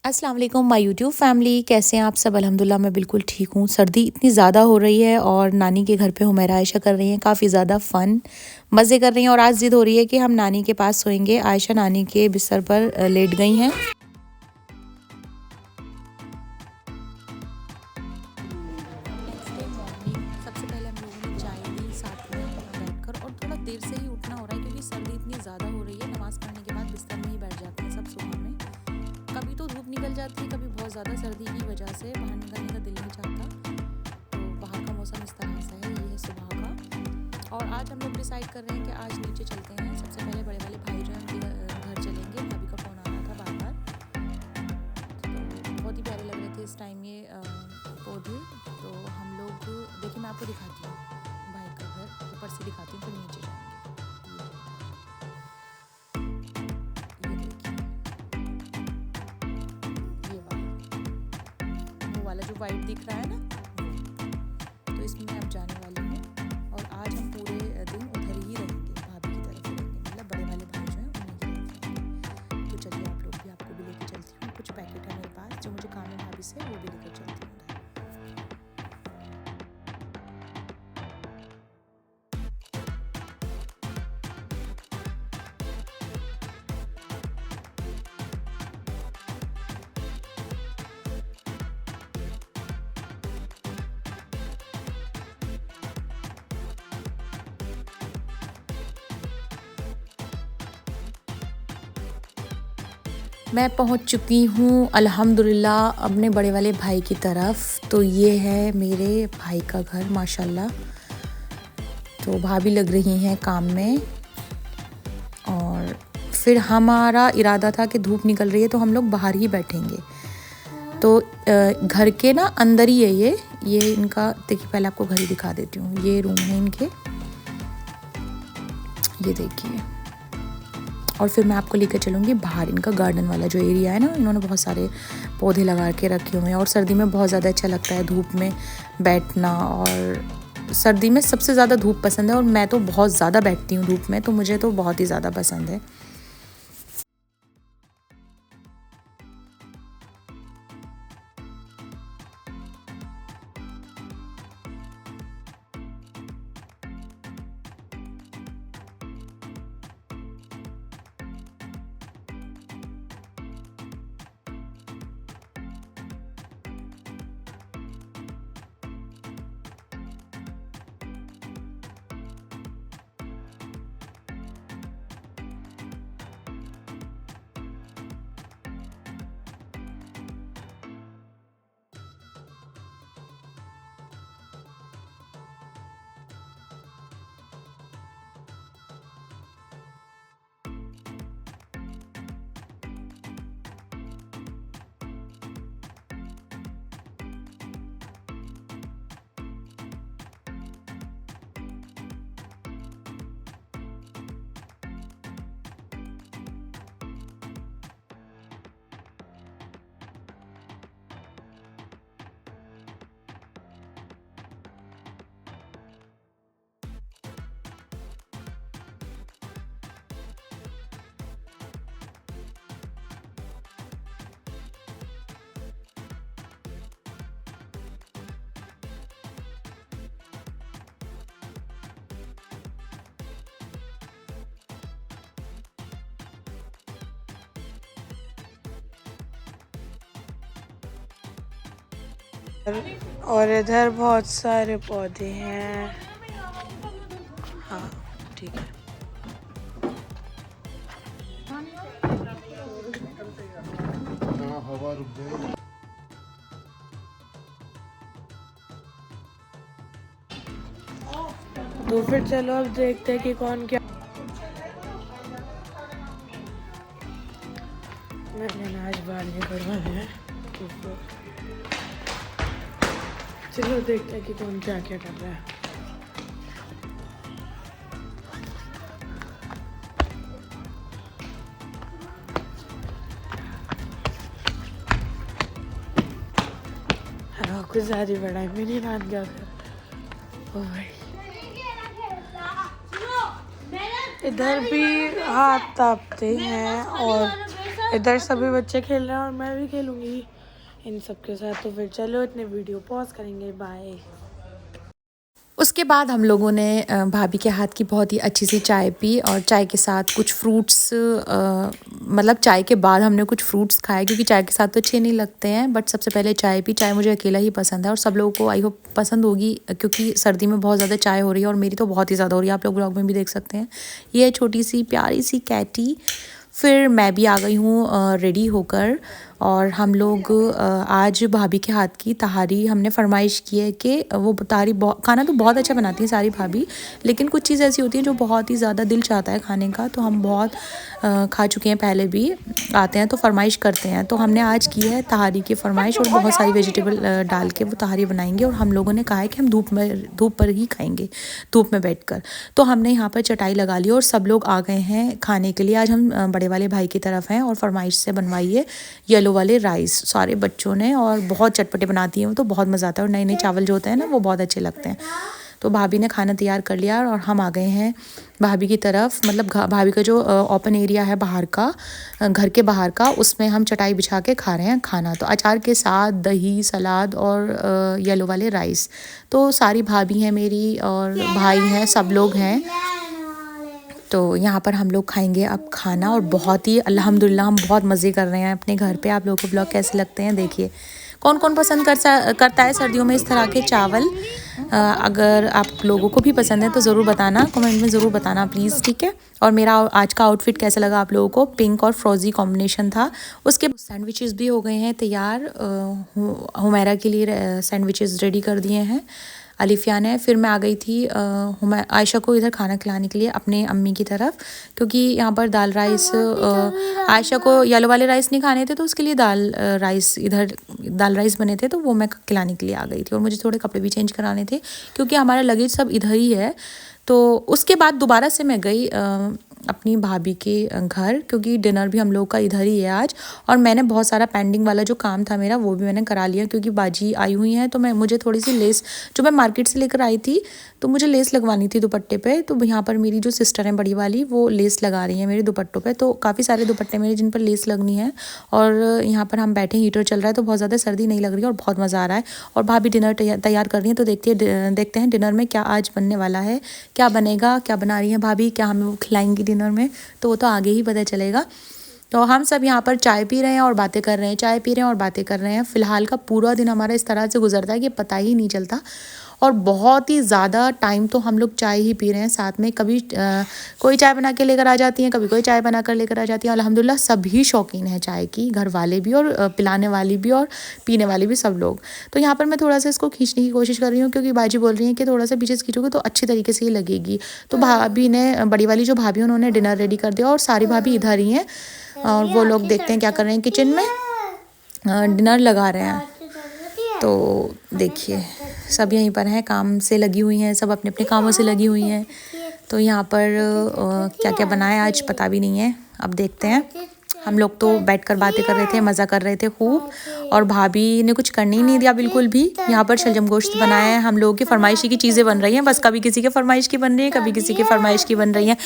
अस्सलाम वालेकुम my YouTube family, कैसे हैं आप सब। अल्हम्दुलिल्लाह मैं बिल्कुल ठीक हूँ। सर्दी इतनी ज़्यादा हो रही है और नानी के घर पे हुमैरा आयशा कर रही हैं काफ़ी ज़्यादा फ़न, मज़े कर रही हैं और आज ज़िद हो रही है कि हम नानी के पास सोएंगे। आयशा नानी के बिस्तर पर लेट गई हैं। सबसे पहले हम लोगों ने चाय ली साथ में बैठकर, और थोड़ा देर से ही उठना हो रहा है क्योंकि सर्दी इतनी ज़्यादा हो रही है। नमाज़ पढ़ने के बाद बिस्तर में ही बैठ जाते हैं सब सुबह में। कभी तो धूप निकल जाती है, कभी बहुत ज़्यादा सर्दी की वजह से बाहर निकलने का दिल नहीं चाहता। तो बाहर का मौसम इस तरह से है, ये है सुबह का। और आज हम लोग डिसाइड कर रहे हैं कि आज नीचे चलते हैं। सबसे पहले बड़े वाले भाई जो हैं उनके घर चलेंगे। भाभी का फ़ोन आ रहा था बार बार, तो बहुत ही प्यारे लग रहे थे इस टाइम ये पौधे। तो हम लोग देखिए, मैं आपको दिखाती हूँ भाई का घर, ऊपर से दिखाती हूँ, फिर नीचे जाएंगे। वाला जो वाइट दिख रहा है ना, तो इसमें मैं अब जाने वाली हूँ। और आज हम पूरे दिन उधर ही रहेंगे, भाभी की तरफ रहेंगे, मतलब बड़े वाले भाई जो हैं उन्हीं की तरफ। तो चलिए आप लोग भी, आपको भी लेकर चलती हूँ। कुछ पैकेट है मेरे पास जो मुझे काम है भाभी से, वो भी लेकर चलती हूँ। मैं पहुंच चुकी हूँ अल्हम्दुलिल्लाह अपने बड़े वाले भाई की तरफ। तो ये है मेरे भाई का घर माशाल्लाह। तो भाभी लग रही हैं काम में, और फिर हमारा इरादा था कि धूप निकल रही है तो हम लोग बाहर ही बैठेंगे। तो घर के ना अंदर ही है ये इनका। देखिए, पहले आपको घर ही दिखा देती हूँ। ये रूम है इनके, ये देखिए। और फिर मैं आपको लेकर चलूँगी बाहर। इनका गार्डन वाला जो एरिया है ना, इन्होंने बहुत सारे पौधे लगा के रखे हुए हैं। और सर्दी में बहुत ज़्यादा अच्छा लगता है धूप में बैठना। और सर्दी में सबसे ज़्यादा धूप पसंद है, और मैं तो बहुत ज़्यादा बैठती हूँ धूप में, तो मुझे तो बहुत ही ज़्यादा पसंद है। और इधर बहुत सारे पौधे हैं। हाँ ठीक है। हवा रुक गई। तो फिर चलो अब देखते हैं कि कौन क्या। मैंने आज बाल नहीं करवाए हैं, तो चलो देखते हैं कि कौन क्या क्या कर रहा है। कुछ ज़्यादा ही बड़ा है मेरी नान का घर। ओ भाई, इधर भी हाथ तापते हैं और इधर सभी बच्चे खेल रहे हैं और मैं भी खेलूंगी इन सब के साथ। तो फिर चलो इतने वीडियो पॉज करेंगे। बाय। उसके बाद हम लोगों ने भाभी के हाथ की बहुत ही अच्छी सी चाय पी और चाय के साथ कुछ फ्रूट्स, मतलब चाय के बाद हमने कुछ फ्रूट्स खाए क्योंकि चाय के साथ तो अच्छे नहीं लगते हैं। बट सबसे पहले चाय पी। चाय मुझे अकेला ही पसंद है और सब लोगों को आई होप पसंद होगी क्योंकि सर्दी में बहुत ज़्यादा चाय हो रही है और मेरी तो बहुत ही ज़्यादा हो रही है। आप लोग ब्लॉग में भी देख सकते हैं। ये है छोटी सी प्यारी सी कैटी। फिर मैं भी आ गई हूँ रेडी होकर और हम लोग आज भाभी के हाथ की तहारी हमने फरमाइश की है कि वो तहारी खाना तो बहुत अच्छा बनाती है सारी भाभी, लेकिन कुछ चीज़ ऐसी होती है जो बहुत ही ज़्यादा दिल चाहता है खाने का। तो हम बहुत खा चुके हैं पहले भी, आते हैं तो फरमाइश करते हैं। तो हमने आज की है तहारी की फरमाइश और बहुत सारी वेजिटेबल डाल के वो तहारी बनाएंगे और हम लोगों ने कहा है कि हम धूप पर ही खाएंगे, धूप में बैठकर। तो हमने यहाँ पर चटाई लगा ली और सब लोग आ गए हैं खाने के लिए। आज हम बड़े वाले भाई की तरफ हैं और फरमाइश से बनवाई है येलो वाले राइस सारे बच्चों ने और बहुत चटपटे बनाती हैं वो, तो बहुत मज़ा आता है। और नए नए चावल जो होते हैं ना वो बहुत अच्छे लगते हैं। तो भाभी ने खाना तैयार कर लिया और हम आ गए हैं भाभी की तरफ। मतलब भाभी का जो ओपन एरिया है बाहर का, घर के बाहर का, उसमें हम चटाई बिछा के खा रहे हैं खाना। तो अचार के साथ दही, सलाद और येलो वाले राइस। तो सारी भाभी हैं मेरी और भाई हैं, सब लोग हैं। तो यहाँ पर हम लोग खाएंगे अब खाना और बहुत ही अल्हम्दुलिल्लाह हम बहुत मज़े कर रहे हैं अपने घर पे। आप लोगों को ब्लॉग कैसे लगते हैं देखिए। कौन कौन पसंद करता है सर्दियों में इस तरह के चावल। अगर आप लोगों को भी पसंद है तो ज़रूर बताना, कमेंट में ज़रूर बताना प्लीज़, ठीक है। और मेरा आज का आउटफिट कैसा लगा आप लोगों को, पिंक और फ्रोजी कॉम्बिनेशन था। उसके सैंडविचेस भी हो गए हैं तैयार। हुमैरा के लिए सैंडविचेस रेडी कर दिए हैं अलिफिया ने। फिर मैं आ गई थी आयशा को इधर खाना खिलाने के लिए अपने अम्मी की तरफ, क्योंकि यहाँ पर दाल राइस, आयशा को येलो वाले राइस नहीं खाने थे तो उसके लिए इधर दाल राइस बने थे तो वो मैं खिलाने के लिए आ गई थी। और मुझे थोड़े कपड़े भी चेंज कराने थे क्योंकि हमारा लगेज सब इधर ही है। तो उसके बाद दोबारा से मैं गई अपनी भाभी के घर, क्योंकि डिनर भी हम लोग का इधर ही है आज। और मैंने बहुत सारा पेंडिंग वाला जो काम था मेरा वो भी मैंने करा लिया, क्योंकि बाजी आई हुई हैं तो मुझे थोड़ी सी लेस जो मैं मार्केट से लेकर आई थी तो मुझे लेस लगवानी थी दुपट्टे पे। तो यहाँ पर मेरी जो सिस्टर है बड़ी वाली वो लेस लगा रही है मेरे दुपट्टों पे। तो काफ़ी सारे दुपट्टे मेरे जिन पर लेस लगनी है। और यहाँ पर हम बैठे, हीटर चल रहा है तो बहुत ज़्यादा सर्दी नहीं लग रही है और बहुत मज़ा आ रहा है। और भाभी डिनर तैयार कर रही है तो देखते हैं डिनर में क्या आज बनने वाला है, क्या बनेगा, क्या बना रही है भाभी, क्या हमें वो खिलाएंगी डिनर में, तो वो तो आगे ही पता चलेगा। तो हम सब यहाँ पर चाय पी रहे हैं और बातें कर रहे हैं, चाय पी रहे हैं और बातें कर रहे हैं। फ़िलहाल का पूरा दिन हमारा इस तरह से गुजरता है कि पता ही नहीं चलता। और बहुत ही ज़्यादा टाइम तो हम लोग चाय ही पी रहे हैं साथ में। कभी कोई चाय बना के लेकर आ जाती हैं, कभी कोई चाय बना कर लेकर आ जाती है। अल्हम्दुलिल्लाह सभी शौकीन हैं चाय की, घर वाले भी और पिलाने वाली भी और पीने वाले भी, सब लोग। तो यहाँ पर मैं थोड़ा सा इसको खींचने की कोशिश कर रही हूँ क्योंकि बाजी बोल रही है कि थोड़ा सा पीछे से खींचोगे तो अच्छी तरीके से ही लगेगी। तो भाभी ने, बड़ी वाली जो भाभी उन्होंने डिनर रेडी कर दिया और सारी भाभी इधर ही हैं और वो लोग देखते हैं क्या कर रहे हैं किचन में, डिनर लगा रहे हैं। तो देखिए सब यहीं पर हैं, काम से लगी हुई हैं, सब अपने अपने कामों से लगी हुई हैं। तो यहाँ पर क्या क्या बनाया आज पता भी नहीं है, अब देखते हैं। हम लोग तो बैठकर बातें कर रहे थे, मज़ा कर रहे थे खूब। और भाभी ने कुछ करने ही नहीं दिया बिल्कुल भी। यहाँ पर शलजम गोश्त बनाया है, हम लोगों की फरमाइशी की चीज़ें बन रही हैं, बस कभी किसी के फरमाइश की बन रही है, कभी किसी के फरमाइश की बन रही है।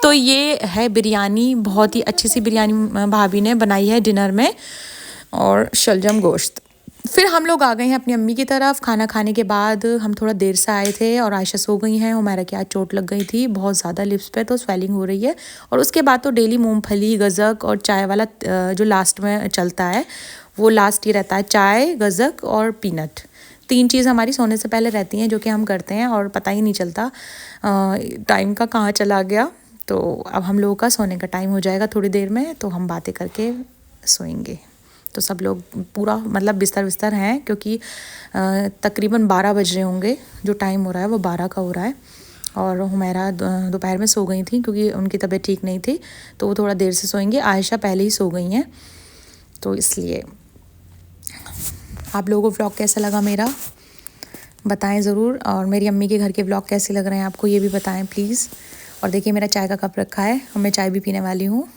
तो ये है बिरयानी, बहुत ही अच्छी सी बिरयानी भाभी ने बनाई है डिनर में, और शलजम गोश्त। फिर हम लोग आ गए हैं अपनी अम्मी की तरफ। खाना खाने के बाद हम थोड़ा देर से आए थे और आयशा सो गई हैं। हमारा क्या चोट लग गई थी बहुत ज़्यादा लिप्स पे, तो स्वेलिंग हो रही है। और उसके बाद तो डेली मूंगफली, गज़क और चाय वाला जो लास्ट में चलता है वो लास्ट ही रहता है, चाय, गज़क और पीनट। 3 चीज़ हमारी सोने से पहले रहती हैं जो कि हम करते हैं और पता ही नहीं चलता टाइम का कहाँ चला गया। तो अब हम लोगों का सोने का टाइम हो जाएगा थोड़ी देर में, तो हम बातें करके सोएंगे। तो सब लोग पूरा मतलब बिस्तर हैं, क्योंकि तकरीबन 12 बज रहे होंगे, जो टाइम हो रहा है वो 12 का हो रहा है। और हुमैरा दोपहर में सो गई थी क्योंकि उनकी तबीयत ठीक नहीं थी, तो वो थोड़ा देर से सोएंगे। आयशा पहले ही सो गई हैं, तो इसलिए। आप लोगों को व्लॉग कैसा लगा मेरा बताएं ज़रूर, और मेरी अम्मी के घर के व्लॉग कैसे लग रहे हैं आपको ये भी बताएं प्लीज़। और देखिए मेरा चाय का कप रखा है और मैं चाय भी पीने वाली हूँ।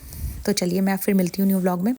तो चलिए मैं फिर मिलती हूँ न्यू व्लॉग में।